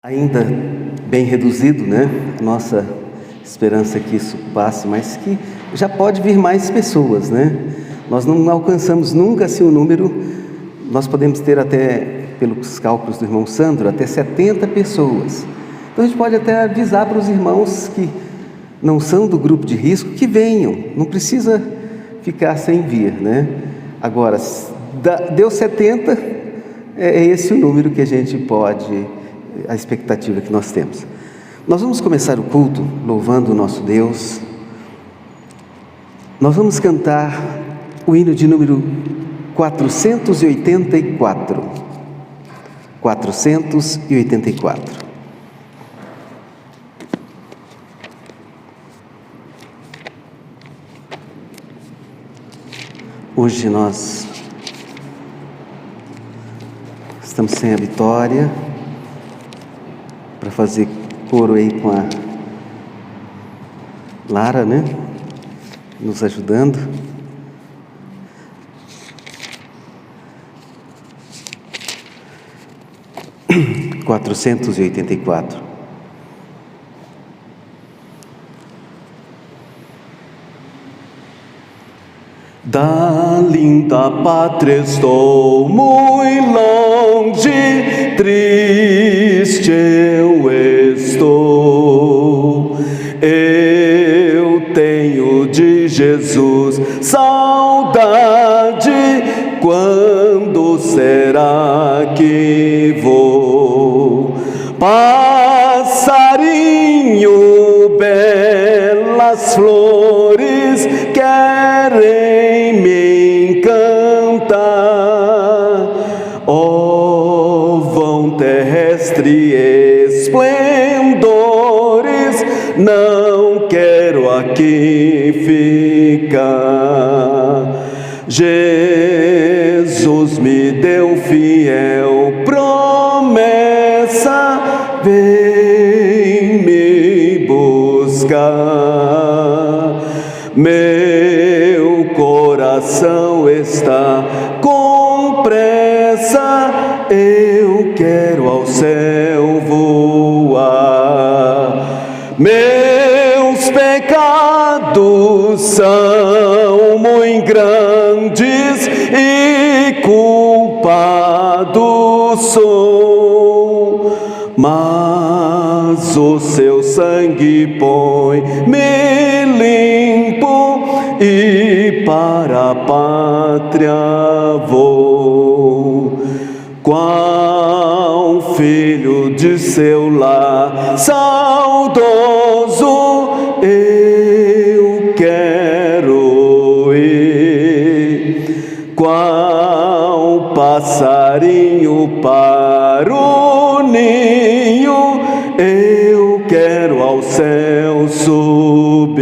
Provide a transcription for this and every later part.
Ainda bem reduzido, né? Nossa esperança é que isso passe, mas que já pode vir mais pessoas, né? Nós não alcançamos nunca assim o número. Nós podemos ter até, pelos cálculos do irmão Sandro, até 70 pessoas. Então a gente pode até avisar para os irmãos que não são do grupo de risco que venham, não precisa ficar sem vir, né? Agora, deu 70, é esse o número que a gente pode, a expectativa que nós temos. Nós vamos começar o culto louvando o nosso Deus. Nós vamos cantar o hino de número 484. 484. Hoje nós estamos sem a Vitória para fazer coro aí com a Lara, né? Nos ajudando. (484) 484. Da linda pátria estou muito longe, triste eu estou. Eu tenho de Jesus saudade, quando será que vou? Passarinho, belas flores querem me encantar. Ó vão terrestre esplendores, não quero aqui ficar. Jesus me deu fiel promessa, vem me buscar. Meu coração está com pressa, eu quero ao céu voar. Meus pecados são muito grandes e culpado sou, mas o seu sangue põe-me limpo e para a pátria vou. Qual filho de seu lar saudoso eu quero ir, qual passarinho para o ninho eu quero ao céu subir.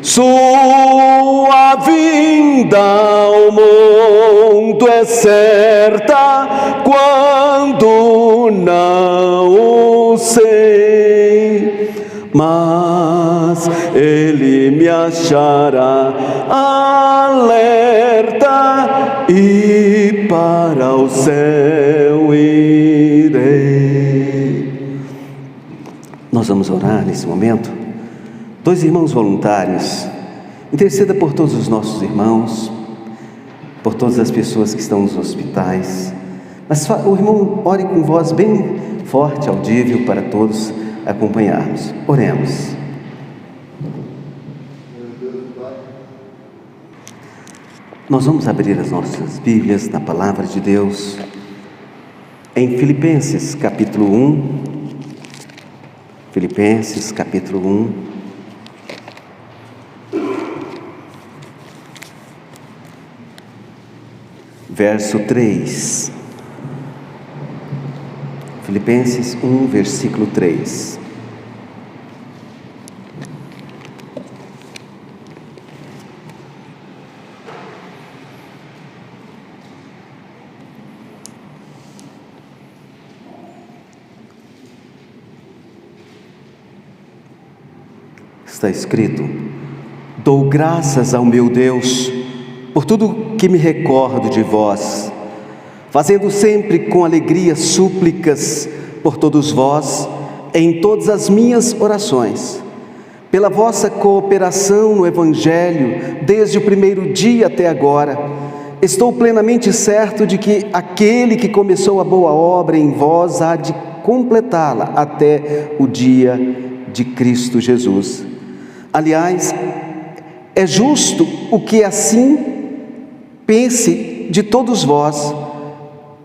Sua vinda ao mundo é certa, quando não o sei, mas ele me achará alerta e para o céu irei. Nós vamos orar nesse momento. Dois irmãos voluntários, interceda por todos os nossos irmãos, por todas as pessoas que estão nos hospitais, mas o irmão ore com voz bem forte, audível, para todos acompanharmos. Oremos. Nós vamos abrir as nossas Bíblias na Palavra de Deus, em Filipenses capítulo 1, Filipenses capítulo 1, verso 3. Filipenses 1, versículo 3. Está escrito: dou graças ao meu Deus por tudo que me recordo de vós, fazendo sempre com alegria súplicas por todos vós em todas as minhas orações, pela vossa cooperação no Evangelho, desde o primeiro dia até agora. Estou plenamente certo de que aquele que começou a boa obra em vós há de completá-la até o dia de Cristo Jesus. Aliás, é justo o que assim pense de todos vós,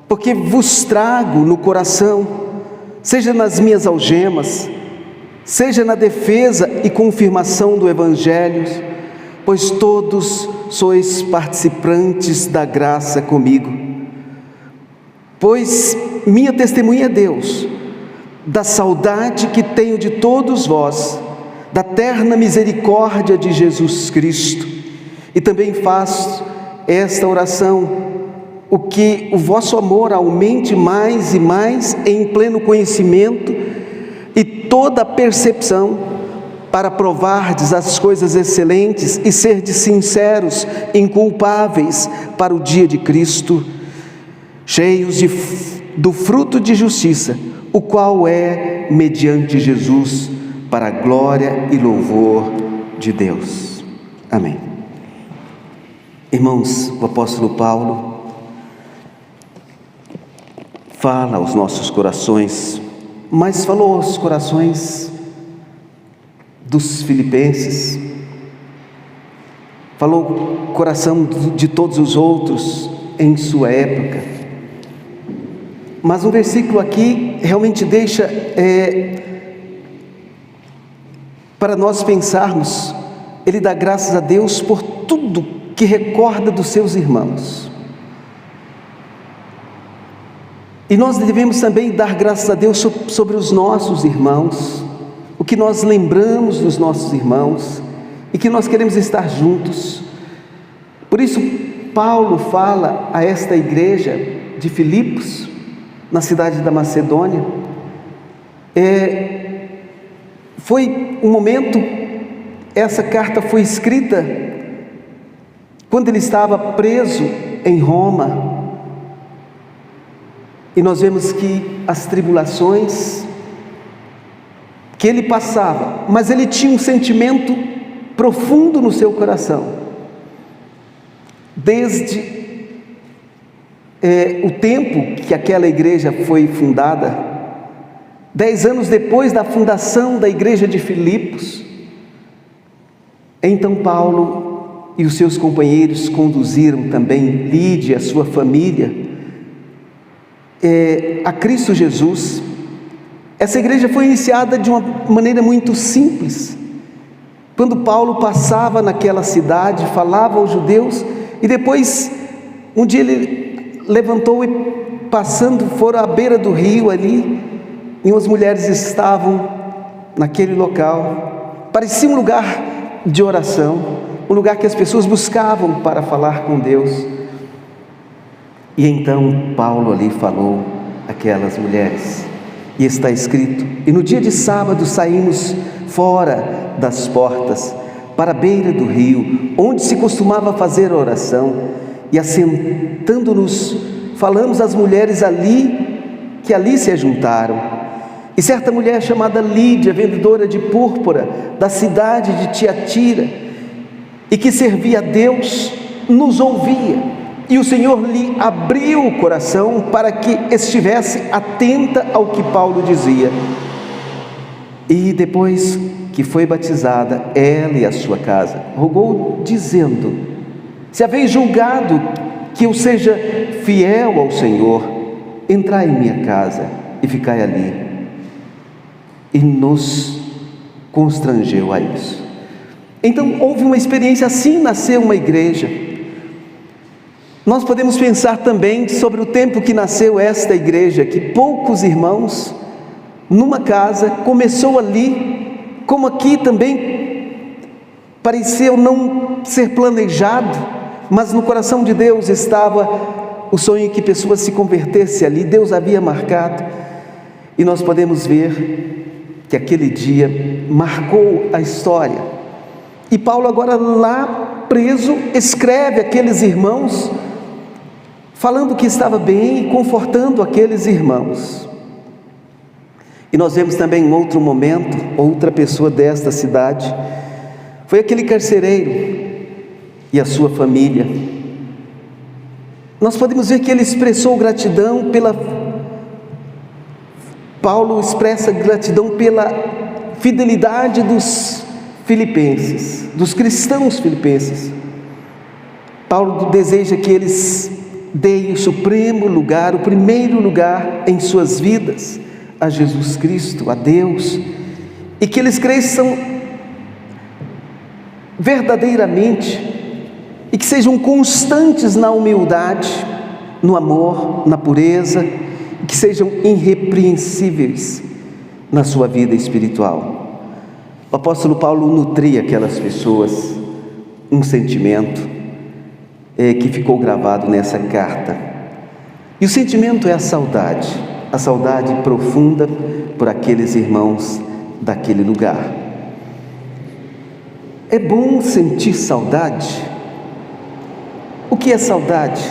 porque vos trago no coração, seja nas minhas algemas, seja na defesa e confirmação do Evangelho, pois todos sois participantes da graça comigo. Pois minha testemunha é Deus, da saudade que tenho de todos vós, da terna misericórdia de Jesus Cristo, e também faço esta oração, o que o vosso amor aumente mais e mais em pleno conhecimento e toda a percepção, para provardes as coisas excelentes e serdes sinceros, inculpáveis para o dia de Cristo, cheios do fruto de justiça, o qual é mediante Jesus, para a glória e louvor de Deus. Amém. Irmãos, o apóstolo Paulo fala aos nossos corações, mas falou aos corações dos filipenses, falou o coração de todos os outros em sua época. Mas um versículo aqui realmente deixa para nós pensarmos. Ele dá graças a Deus por tudo que recorda dos seus irmãos. E nós devemos também dar graças a Deus sobre os nossos irmãos, o que nós lembramos dos nossos irmãos e que nós queremos estar juntos. Por isso, Paulo fala a esta igreja de Filipos, na cidade da Macedônia. Foi um momento, essa carta foi escrita quando ele estava preso em Roma. E nós vemos que as tribulações que ele passava, mas ele tinha um sentimento profundo no seu coração. Desde o tempo que aquela igreja foi fundada, 10 anos depois da fundação da igreja de Filipos, então Paulo e os seus companheiros conduziram também Lídia, a sua família, a Cristo Jesus. Essa igreja foi iniciada de uma maneira muito simples. Quando Paulo passava naquela cidade, falava aos judeus, e depois, um dia ele levantou e passando, foram à beira do rio ali, e umas mulheres estavam naquele local. Parecia um lugar de oração, um lugar que as pessoas buscavam para falar com Deus. E então Paulo ali falou àquelas mulheres, e está escrito: e no dia de sábado saímos fora das portas, para a beira do rio, onde se costumava fazer a oração, e assentando-nos, falamos às mulheres que ali se ajuntaram. E certa mulher chamada Lídia, vendedora de púrpura, da cidade de Tiatira, e que servia a Deus, nos ouvia. E o Senhor lhe abriu o coração para que estivesse atenta ao que Paulo dizia. E depois que foi batizada, ela e a sua casa, rogou dizendo: se haveis julgado que eu seja fiel ao Senhor, entrai em minha casa e ficai ali. E nos constrangeu a isso. Então houve uma experiência assim, nasceu uma igreja. Nós podemos pensar também sobre o tempo que nasceu esta igreja, que poucos irmãos, numa casa, começou ali, como aqui também, pareceu não ser planejado, mas no coração de Deus estava o sonho que pessoas se convertessem ali. Deus havia marcado, e nós podemos ver que aquele dia marcou a história. E Paulo agora lá preso, escreve aqueles irmãos, falando que estava bem e confortando aqueles irmãos. E nós vemos também em outro momento, outra pessoa desta cidade, foi aquele carcereiro e a sua família. Nós podemos ver que ele expressou gratidão Paulo expressa gratidão pela fidelidade dos filipenses, dos cristãos filipenses. Paulo deseja que eles deem o supremo lugar, o primeiro lugar em suas vidas a Jesus Cristo, a Deus, e que eles cresçam verdadeiramente e que sejam constantes na humildade, no amor, na pureza, e que sejam irrepreensíveis na sua vida espiritual. O apóstolo Paulo nutria aquelas pessoas um sentimento que ficou gravado nessa carta, e o sentimento é a saudade profunda por aqueles irmãos daquele lugar. É bom sentir saudade. O que é saudade?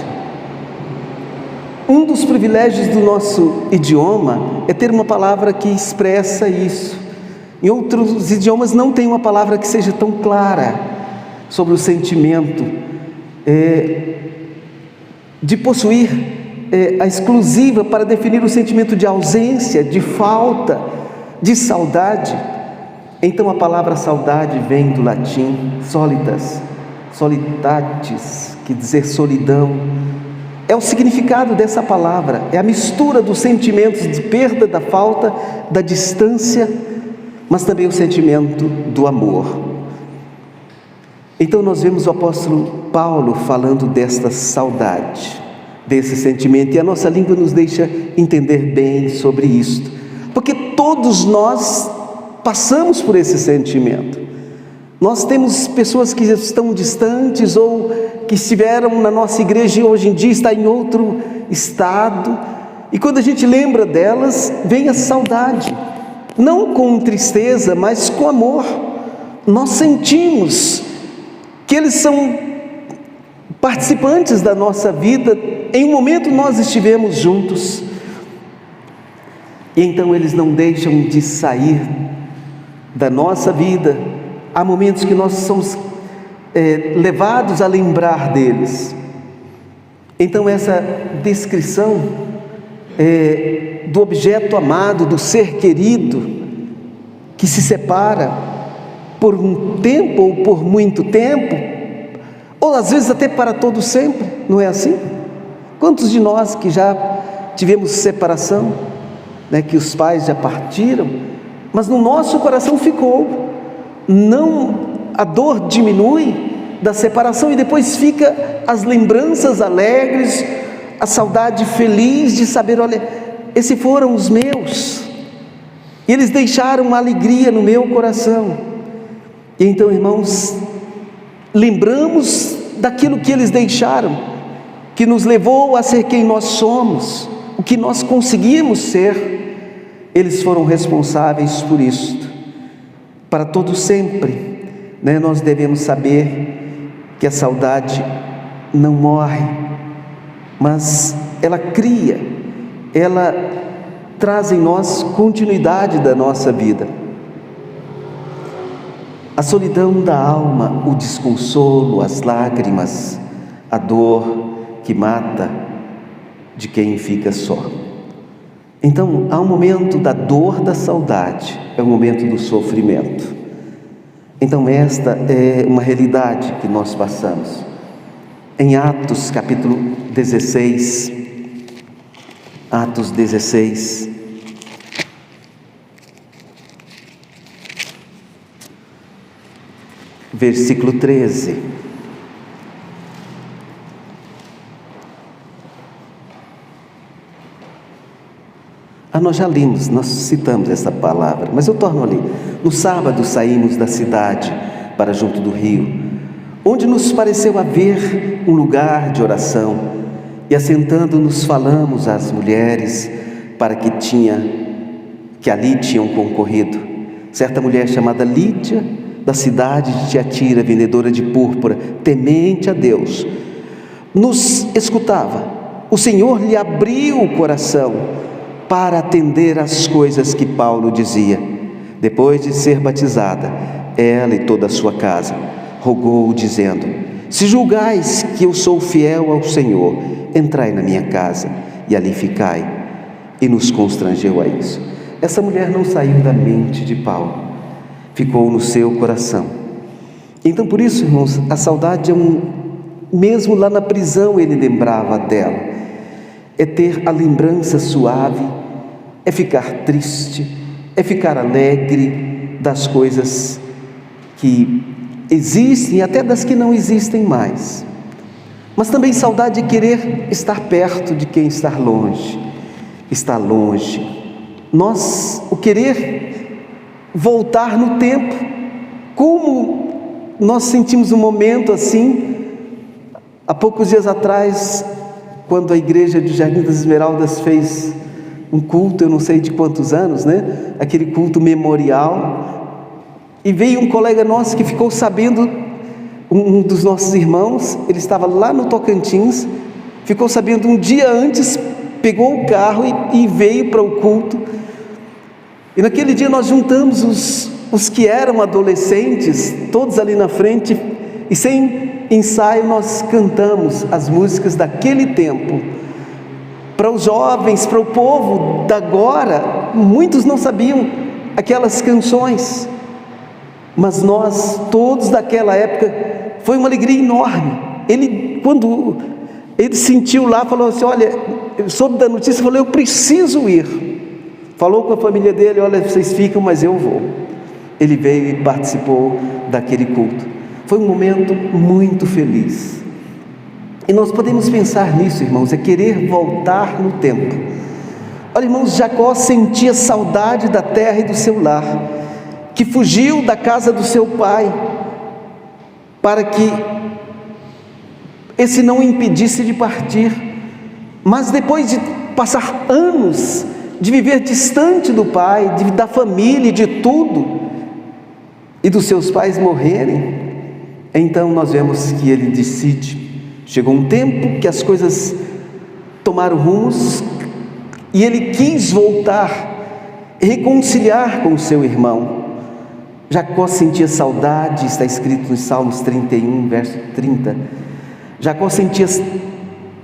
Um dos privilégios do nosso idioma é ter uma palavra que expressa isso. Em outros idiomas não tem uma palavra que seja tão clara sobre o sentimento de possuir a exclusiva para definir o sentimento de ausência, de falta, de saudade. Então a palavra saudade vem do latim solitatis, que dizer solidão. É o significado dessa palavra, é a mistura dos sentimentos de perda, da falta, da distância, mas também o sentimento do amor. Então nós vemos o apóstolo Paulo falando desta saudade, desse sentimento, e a nossa língua nos deixa entender bem sobre isto, porque todos nós passamos por esse sentimento. Nós temos pessoas que estão distantes ou que estiveram na nossa igreja e hoje em dia está em outro estado, e quando a gente lembra delas, vem a saudade, não com tristeza, mas com amor. Nós sentimos que eles são participantes da nossa vida, em um momento nós estivemos juntos, e então eles não deixam de sair da nossa vida. Há momentos que nós somos levados a lembrar deles. Então essa descrição do objeto amado, do ser querido, que se separa por um tempo ou por muito tempo, ou às vezes até para todo sempre, não é assim? Quantos de nós que já tivemos separação, que os pais já partiram, mas no nosso coração ficou, a dor diminui da separação, e depois fica as lembranças alegres, a saudade feliz de saber, olha, esses foram os meus, e eles deixaram uma alegria no meu coração. E então, irmãos, lembramos daquilo que eles deixaram, que nos levou a ser quem nós somos, o que nós conseguimos ser. Eles foram responsáveis por isto, para todo sempre. Nós devemos saber que a saudade não morre, mas ela cria, ela traz em nós continuidade da nossa vida. A solidão da alma, o desconsolo, as lágrimas, a dor que mata de quem fica só. Então, há um momento da dor da saudade, é o momento do sofrimento. Então, esta é uma realidade que nós passamos. Em Atos capítulo 16, Atos 16, versículo 13. Nós já lemos, nós citamos essa palavra, mas eu torno ali. No sábado saímos da cidade para junto do rio, onde nos pareceu haver um lugar de oração, e assentando-nos falamos às mulheres para que ali tinham concorrido. Certa mulher chamada Lídia, da cidade de Tiatira, vendedora de púrpura, temente a Deus, nos escutava. O Senhor lhe abriu o coração para atender às coisas que Paulo dizia. Depois de ser batizada, ela e toda a sua casa, rogou dizendo: se julgais que eu sou fiel ao Senhor, entrai na minha casa e ali ficai. E nos constrangeu a isso. Essa mulher não saiu da mente de Paulo, ficou no seu coração. Então, por isso, irmãos, a saudade mesmo lá na prisão ele lembrava dela. É ter a lembrança suave, é ficar triste, é ficar alegre das coisas que existem, até das que não existem mais. Mas também saudade de querer estar perto de quem está longe. O querer voltar no tempo, como nós sentimos um momento assim, há poucos dias atrás, quando a igreja de Jardim das Esmeraldas fez um culto, eu não sei de quantos anos, né? Aquele culto memorial, e veio um colega nosso que ficou sabendo, um dos nossos irmãos, ele estava lá no Tocantins, ficou sabendo um dia antes, pegou o carro e veio para o culto. E naquele dia nós juntamos os que eram adolescentes, todos ali na frente, e sem ensaio nós cantamos as músicas daquele tempo. Para os jovens, para o povo da agora, muitos não sabiam aquelas canções, mas nós, todos daquela época, foi uma alegria enorme. Quando ele sentiu lá, falou assim: olha, eu soube da notícia, falou: eu preciso ir. Falou com a família dele: olha, vocês ficam, mas eu vou. Ele veio e participou daquele culto. Foi um momento muito feliz. E nós podemos pensar nisso, irmãos, é querer voltar no tempo. Olha, irmãos, Jacó sentia saudade da terra e do seu lar, que fugiu da casa do seu pai, para que esse não o impedisse de partir. Mas depois de passar anos, de viver distante do pai, da família, de tudo, e dos seus pais morrerem, então nós vemos que ele decide. Chegou um tempo que as coisas tomaram rumos e ele quis voltar, reconciliar com o seu irmão. Jacó sentia saudade, está escrito nos Salmos 31, verso 30. Jacó sentia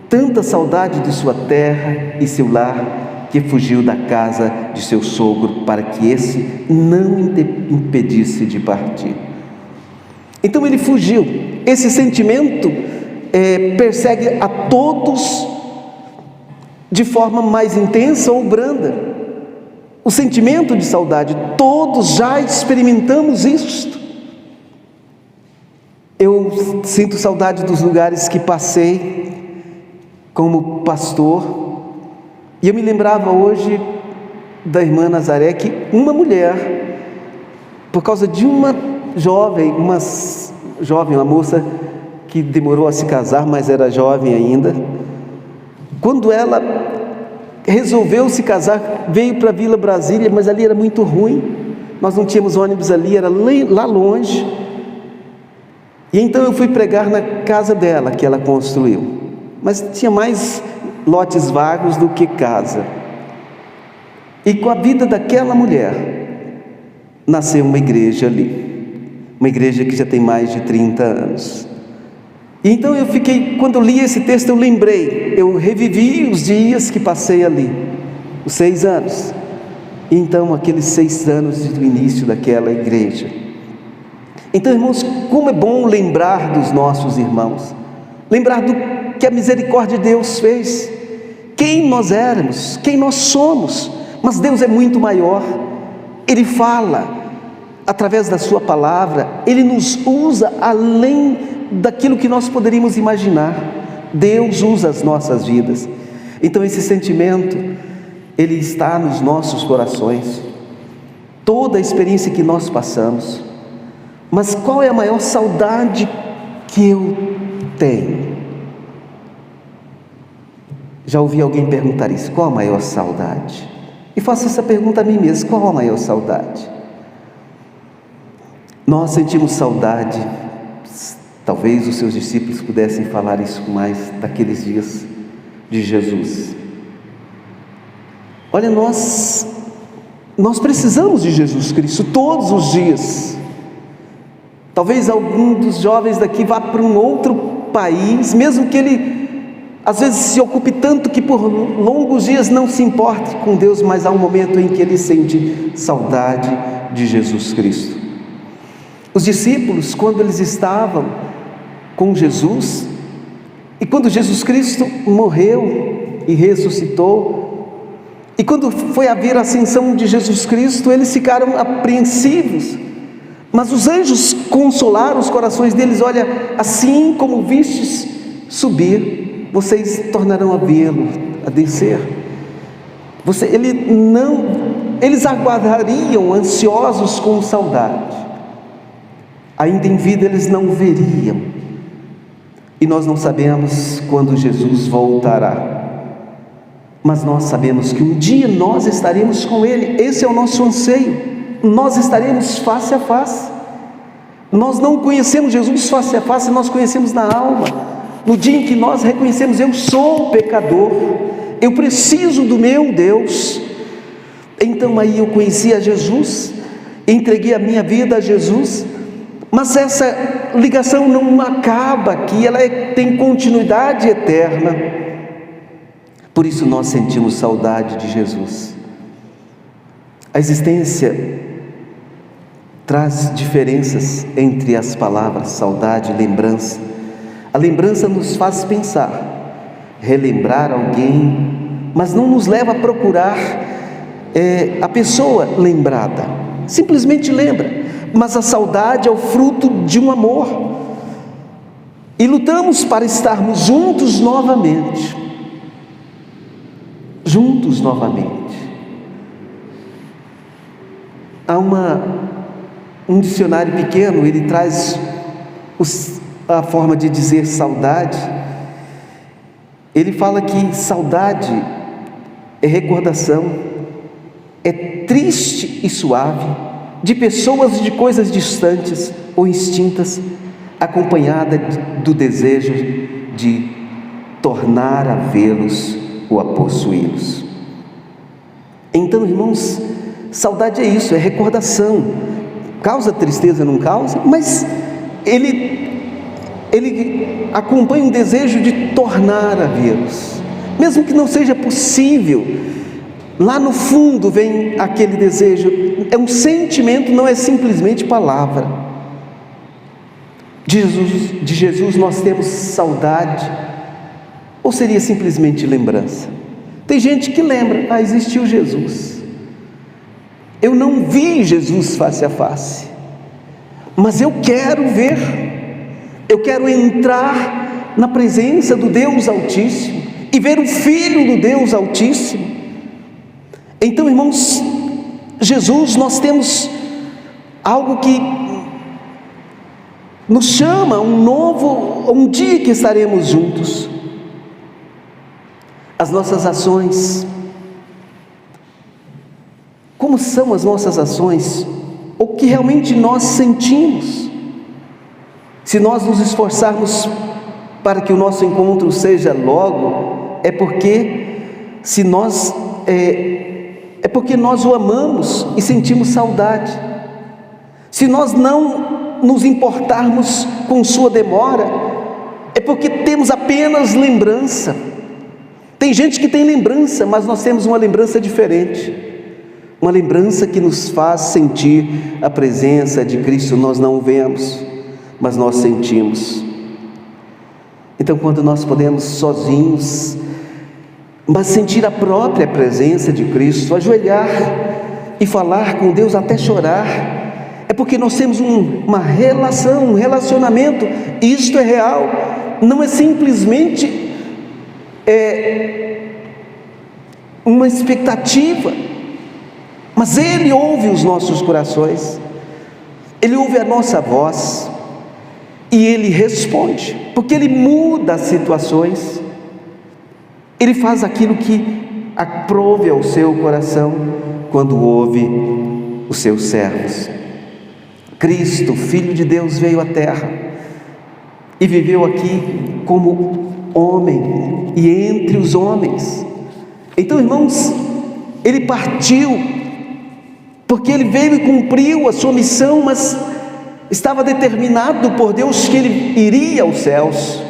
tanta saudade de sua terra e seu lar, que fugiu da casa de seu sogro, para que esse não impedisse de partir. Então ele fugiu. Esse sentimento persegue a todos de forma mais intensa ou branda. O sentimento de saudade, todos já experimentamos isto. Eu sinto saudade dos lugares que passei como pastor, e eu me lembrava hoje da irmã Nazaré, que uma mulher, por causa de uma moça que demorou a se casar, mas era jovem ainda, quando ela resolveu se casar, veio para a Vila Brasília, mas ali era muito ruim, nós não tínhamos ônibus ali, era lá longe, e então eu fui pregar na casa dela, que ela construiu, mas tinha mais lotes vagos do que casa, e com a vida daquela mulher, nasceu uma igreja ali, uma igreja que já tem mais de 30 anos, e então eu fiquei, quando eu li esse texto eu lembrei, eu revivi os dias que passei ali, os 6 anos, e então aqueles 6 anos do início daquela igreja. Então, irmãos, como é bom lembrar dos nossos irmãos, lembrar do que a misericórdia de Deus fez, quem nós éramos, quem nós somos, mas Deus é muito maior, Ele fala através da sua palavra, Ele nos usa além daquilo que nós poderíamos imaginar. Deus usa as nossas vidas. Então esse sentimento, ele está nos nossos corações, toda a experiência que nós passamos. Mas qual é a maior saudade que eu tenho? Já ouvi alguém perguntar isso, qual a maior saudade? E faço essa pergunta a mim mesmo, qual a maior saudade? Nós sentimos saudade, talvez os seus discípulos pudessem falar isso mais daqueles dias de Jesus. Olha, nós precisamos de Jesus Cristo todos os dias. Talvez algum dos jovens daqui vá para um outro país, mesmo que ele às vezes se ocupe tanto que por longos dias não se importe com Deus, mas há um momento em que ele sente saudade de Jesus Cristo. Os discípulos, quando eles estavam com Jesus, e quando Jesus Cristo morreu e ressuscitou, e quando foi haver a ascensão de Jesus Cristo, eles ficaram apreensivos, mas os anjos consolaram os corações deles. Olha, assim como vistes subir, vocês tornarão a vê-lo, a descer. Eles aguardariam ansiosos com saudade. Ainda em vida eles não veriam. E nós não sabemos quando Jesus voltará. Mas nós sabemos que um dia nós estaremos com Ele. Esse é o nosso anseio. Nós estaremos face a face. Nós não conhecemos Jesus face a face, nós conhecemos na alma. No dia em que nós reconhecemos: eu sou pecador, eu preciso do meu Deus. Então aí eu conheci a Jesus, entreguei a minha vida a Jesus. Mas essa ligação não acaba aqui, ela tem continuidade eterna. Por isso nós sentimos saudade de Jesus. A existência traz diferenças entre as palavras saudade e lembrança. A lembrança nos faz pensar, relembrar alguém, mas não nos leva a procurar a pessoa lembrada. Simplesmente lembra. Mas a saudade é o fruto de um amor, e lutamos para estarmos juntos novamente. Juntos novamente. Há um dicionário pequeno, ele traz a forma de dizer saudade. Ele fala que saudade é recordação, é triste e suave, de pessoas e de coisas distantes ou extintas, acompanhada do desejo de tornar a vê-los ou a possuí-los. Então, irmãos, saudade é isso, é recordação. Causa tristeza, não causa, mas ele acompanha um desejo de tornar a vê-los, mesmo que não seja possível. Lá no fundo vem aquele desejo, é um sentimento, não é simplesmente palavra. De Jesus nós temos saudade, ou seria simplesmente lembrança? Tem gente que lembra: existiu Jesus. Eu não vi Jesus face a face, mas eu quero ver, eu quero entrar na presença do Deus Altíssimo e ver o Filho do Deus Altíssimo. Então, irmãos, Jesus, nós temos algo que nos chama um dia que estaremos juntos. As nossas ações, como são as nossas ações? O que realmente nós sentimos? Se nós nos esforçarmos para que o nosso encontro seja logo, é porque nós o amamos e sentimos saudade. Se nós não nos importarmos com sua demora, é porque temos apenas lembrança. Tem gente que tem lembrança, mas nós temos uma lembrança diferente, uma lembrança que nos faz sentir a presença de Cristo. Nós não o vemos, mas nós sentimos. Então, quando nós podemos sozinhos, mas sentir a própria presença de Cristo, ajoelhar e falar com Deus até chorar, é porque nós temos uma relação, um relacionamento. Isto é real, não é simplesmente uma expectativa, mas Ele ouve os nossos corações, Ele ouve a nossa voz e Ele responde, porque Ele muda as situações. Ele faz aquilo que aprove ao seu coração quando ouve os seus servos. Cristo, Filho de Deus, veio à terra e viveu aqui como homem e entre os homens. Então, irmãos, Ele partiu, porque Ele veio e cumpriu a sua missão, mas estava determinado por Deus que Ele iria aos céus.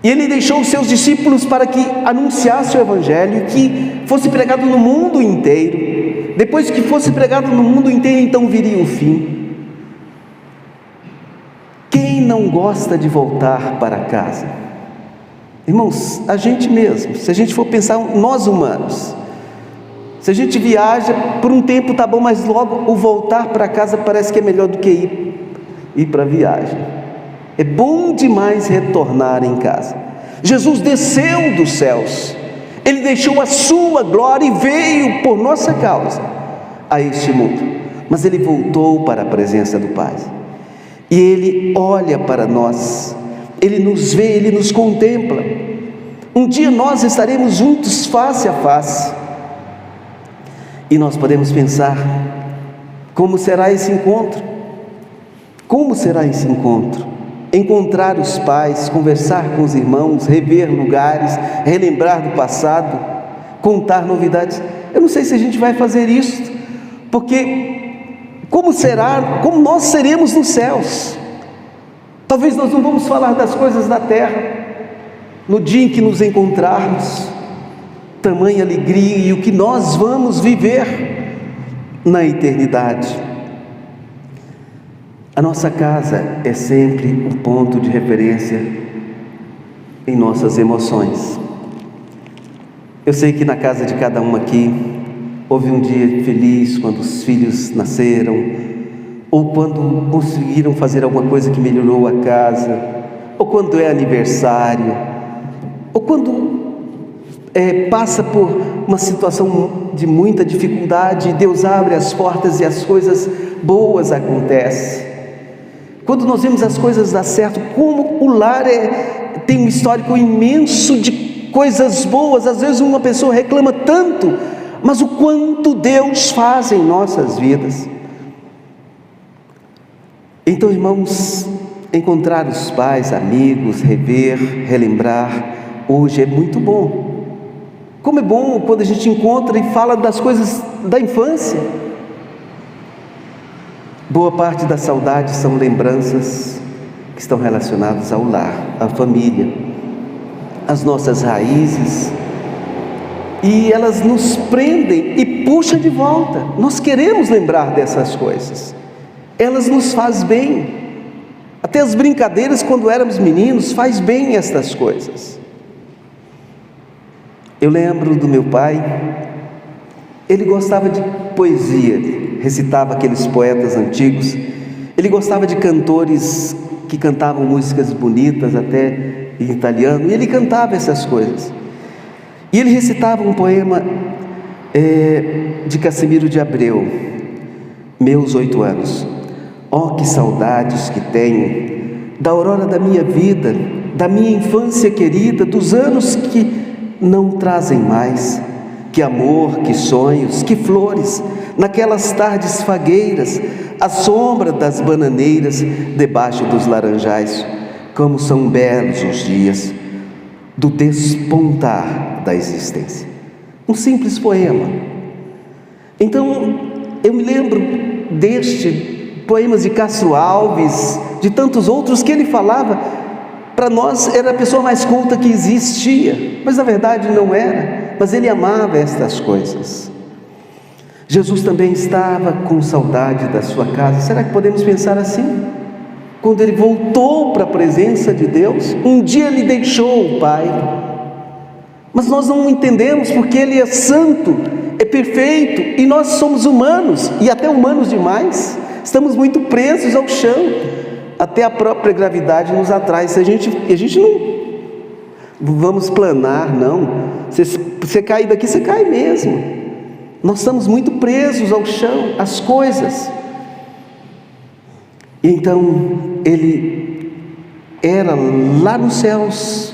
E Ele deixou os seus discípulos para que anunciasse o Evangelho, que fosse pregado no mundo inteiro. Depois que fosse pregado no mundo inteiro, então viria o fim. Quem não gosta de voltar para casa? Irmãos, a gente mesmo, se a gente for pensar, nós humanos, se a gente viaja, por um tempo tá bom, mas logo o voltar para casa parece que é melhor do que ir para a viagem. É bom demais retornar em casa. Jesus desceu dos céus, Ele deixou a sua glória e veio por nossa causa a este mundo, mas Ele voltou para a presença do Pai, e Ele olha para nós, Ele nos vê, Ele nos contempla. Um dia nós estaremos juntos face a face, e nós podemos pensar, como será esse encontro? Como será esse encontro? Encontrar os pais, conversar com os irmãos, rever lugares, relembrar do passado, contar novidades. Eu não sei se a gente vai fazer isso, porque como nós seremos nos céus? Talvez nós não vamos falar das coisas da terra, no dia em que nos encontrarmos, tamanha alegria e o que nós vamos viver na eternidade. A nossa casa é sempre um ponto de referência em nossas emoções. Eu sei que na casa de cada um aqui houve um dia feliz quando os filhos nasceram, ou quando conseguiram fazer alguma coisa que melhorou a casa, ou quando é aniversário, ou quando passa por uma situação de muita dificuldade e Deus abre as portas e as coisas boas acontecem. Quando nós vemos as coisas dar certo, como o lar tem um histórico imenso de coisas boas. Às vezes uma pessoa reclama tanto, mas o quanto Deus faz em nossas vidas. Então, irmãos, encontrar os pais, amigos, rever, relembrar, hoje é muito bom. Como é bom quando a gente encontra e fala das coisas da infância. Boa parte da saudade são lembranças que estão relacionadas ao lar, à família, às nossas raízes, e elas nos prendem e puxam de volta. Nós queremos lembrar dessas coisas, elas nos fazem bem. Até as brincadeiras quando éramos meninos faz bem estas coisas. Eu lembro do meu pai, ele gostava de poesia, recitava aqueles poetas antigos, ele gostava de cantores que cantavam músicas bonitas, até em italiano, e ele cantava essas coisas, e ele recitava um poema de Cassimiro de Abreu, Meus 8 anos. Oh, que saudades que tenho da aurora da minha vida, da minha infância querida, dos anos que não trazem mais. Que amor, que sonhos, que flores, naquelas tardes fagueiras, à sombra das bananeiras, debaixo dos laranjais. Como são belos os dias do despontar da existência. Um simples poema. Então, eu me lembro poemas de Castro Alves, de tantos outros que ele falava. Para nós era a pessoa mais culta que existia, mas na verdade não era, mas ele amava estas coisas. Jesus também estava com saudade da sua casa. Será que podemos pensar assim? Quando ele voltou para a presença de Deus, um dia ele deixou o Pai, mas nós não entendemos porque ele é santo, é perfeito, e nós somos humanos, e até humanos demais, estamos muito presos ao chão. Até a própria gravidade nos atrai. A gente não vamos planar, não. Você cair daqui, você cai mesmo. Nós estamos muito presos ao chão, às coisas. E então ele era lá nos céus,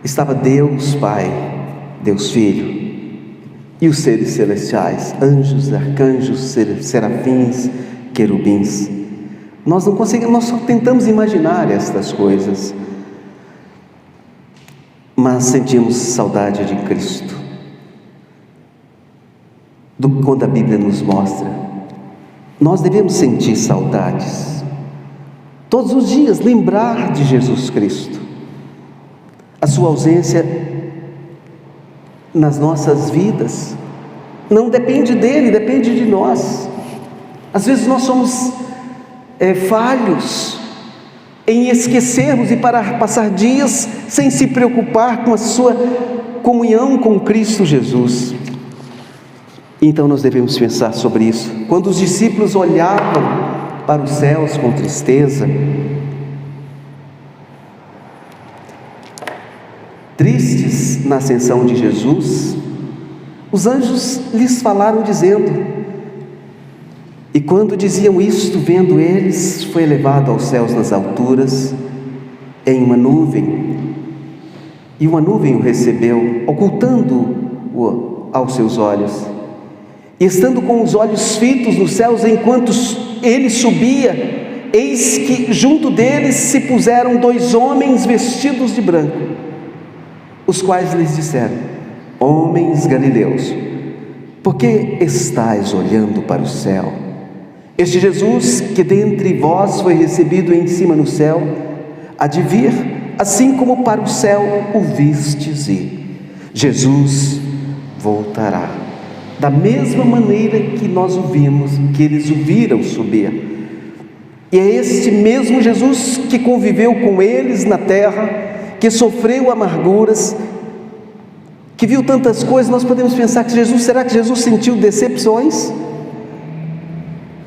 estava Deus Pai, Deus Filho, e os seres celestiais, anjos, arcanjos, serafins, querubins. Nós não conseguimos, nós só tentamos imaginar estas coisas. mas sentimos saudade de Cristo. Quando a Bíblia nos mostra, nós devemos sentir saudades. Todos os dias lembrar de Jesus Cristo. A sua ausência nas nossas vidas não depende dele, depende de nós. Às vezes nós somos falhos em esquecermos e passar dias sem se preocupar com a sua comunhão com Cristo Jesus. Então nós devemos pensar sobre isso. Quando os discípulos olhavam para os céus com tristeza, tristes na ascensão de Jesus, os anjos lhes falaram dizendo, e quando diziam isto, vendo eles, foi elevado aos céus nas alturas, em uma nuvem, e uma nuvem o recebeu, ocultando-o aos seus olhos. E estando com os olhos fitos nos céus, enquanto ele subia, eis que junto deles se puseram 2 homens vestidos de branco, os quais lhes disseram: homens galileus, por que estáis olhando para o céu? Este Jesus que dentre vós foi recebido em cima no céu, há de vir, assim como para o céu o vistes ir. Jesus voltará, da mesma maneira que nós o vimos, que eles o viram subir. E é este mesmo Jesus que conviveu com eles na terra, que sofreu amarguras, que viu tantas coisas. Nós podemos pensar que será que Jesus sentiu decepções?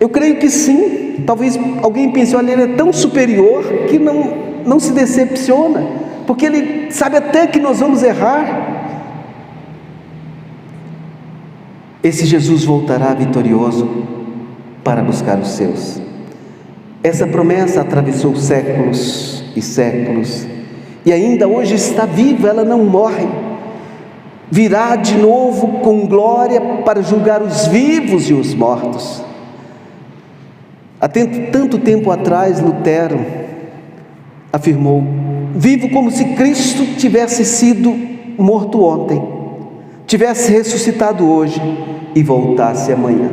Eu creio que sim. Talvez alguém pense: olha, ele é tão superior que não se decepciona, porque ele sabe até que nós vamos errar. Esse Jesus voltará vitorioso para buscar os seus. Essa promessa atravessou séculos e séculos, e ainda hoje está viva, ela não morre. Virá de novo com glória para julgar os vivos e os mortos. Há tanto tempo atrás, Lutero afirmou: vivo como se Cristo tivesse sido morto ontem, tivesse ressuscitado hoje e voltasse amanhã.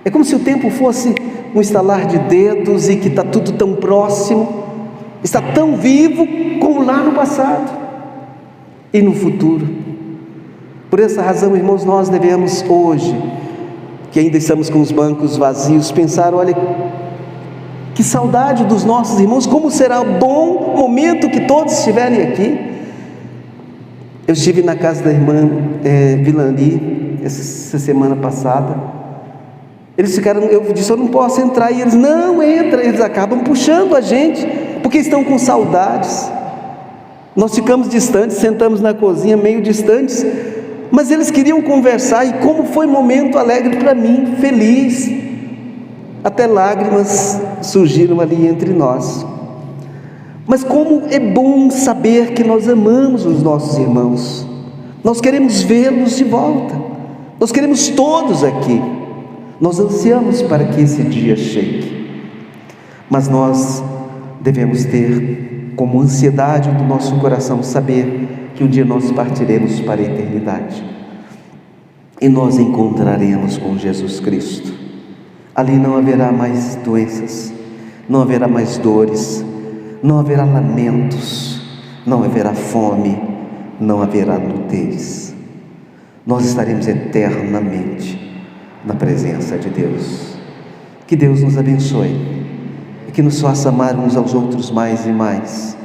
É como se o tempo fosse um estalar de dedos e que está tudo tão próximo, está tão vivo como lá no passado e no futuro. Por essa razão, irmãos, nós devemos hoje, que ainda estamos com os bancos vazios, pensar: olha, que saudade dos nossos irmãos, como será bom o momento que todos estiverem aqui. Eu estive na casa da irmã Vilani essa semana passada. Eles ficaram, eu disse: eu não posso entrar, e eles: não, entra. Eles acabam puxando a gente, porque estão com saudades. Nós ficamos distantes, sentamos na cozinha meio distantes, mas eles queriam conversar, e como foi momento alegre para mim, feliz, até lágrimas surgiram ali entre nós. Mas como é bom saber que nós amamos os nossos irmãos, nós queremos vê-los de volta, nós queremos todos aqui, nós ansiamos para que esse dia chegue, mas nós devemos ter como ansiedade do nosso coração saber que um dia nós partiremos para a eternidade, e nós encontraremos com Jesus Cristo. Ali não haverá mais doenças, não haverá mais dores, não haverá lamentos, não haverá fome, não haverá nudez. Nós estaremos eternamente na presença de Deus. Que Deus nos abençoe e que nos faça amar uns aos outros mais e mais,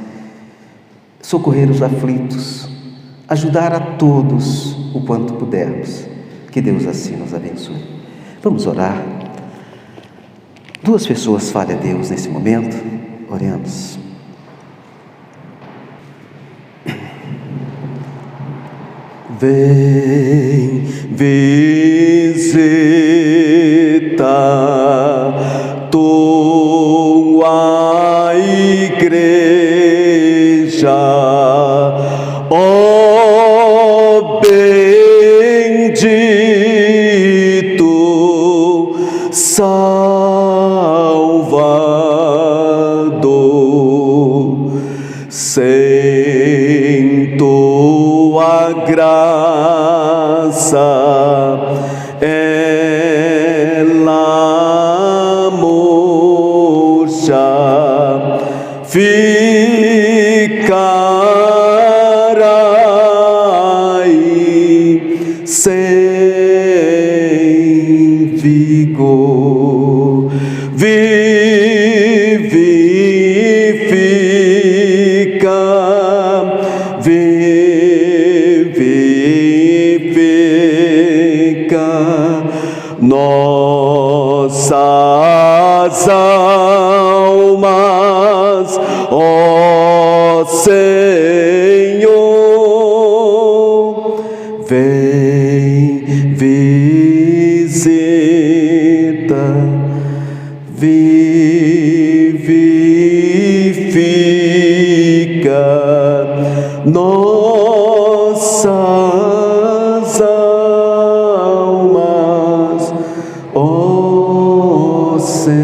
socorrer os aflitos, ajudar a todos o quanto pudermos. Que Deus assim nos abençoe. Vamos orar. 2 pessoas falem a Deus nesse momento. Oremos. Vem visitar tua igreja, ó bendito Salvador, sem ela murcha ficará e sem vigor vivifica nossas almas, ó Senhor, vem, visita, vivifica nossas almas, ó Senhor.